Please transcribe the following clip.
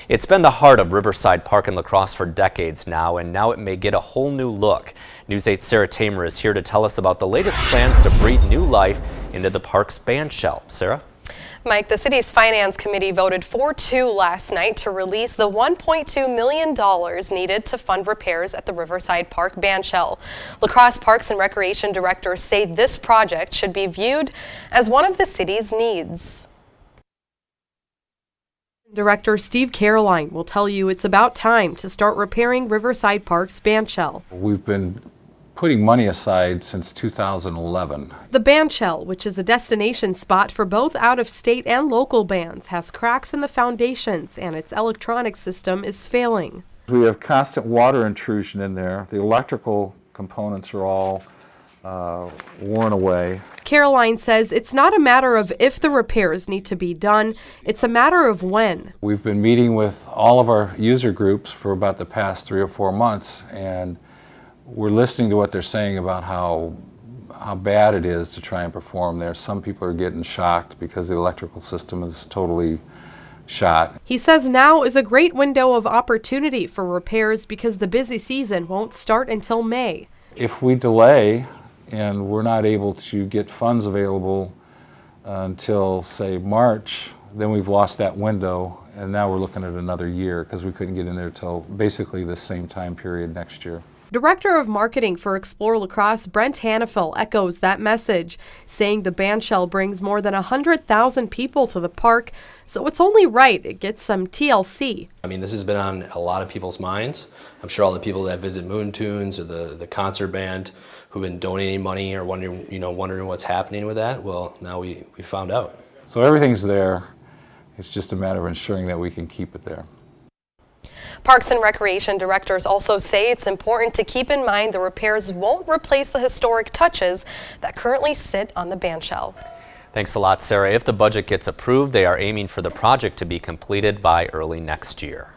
It's been the heart of Riverside Park in La Crosse for decades now, and now it may get a whole new look. News 8's Sarah Tamer is here to tell us about the latest plans to breathe new life into the park's bandshell. Sarah? Mike, the city's finance committee voted 4-2 last night to release the $1.2 million needed to fund repairs at the Riverside Park bandshell. La Crosse Parks and Recreation directors say this project should be viewed as one of the city's needs. Director Steve Caroline will tell you it's about time to start repairing Riverside Park's bandshell. We've been putting money aside since 2011. The bandshell, which is a destination spot for both out-of-state and local bands, has cracks in the foundations and its electronic system is failing. We have constant water intrusion in there. The electrical components are all worn away. Caroline says it's not a matter of if the repairs need to be done, it's a matter of when. We've been meeting with all of our user groups for about the past 3 or 4 months, and we're listening to what they're saying about how bad it is to try and perform there. Some people are getting shocked because the electrical system is totally shot. He says now is a great window of opportunity for repairs because the busy season won't start until May. If we delay and we're not able to get funds available until, say, March, then we've lost that window, and now we're looking at another year because we couldn't get in there till basically the same time period next year. Director of Marketing for Explore La Crosse, Brent Hannafel, echoes that message, saying the bandshell brings more than 100,000 people to the park, so it's only right it gets some TLC. I mean, this has been on a lot of people's minds. I'm sure all the people that visit Moon Tunes or the concert band who've been donating money or wondering what's happening with that, well, now we found out. So everything's there. It's just a matter of ensuring that we can keep it there. Parks and Recreation directors also say it's important to keep in mind the repairs won't replace the historic touches that currently sit on the bandshell. Thanks a lot, Sarah. If the budget gets approved, they are aiming for the project to be completed by early next year.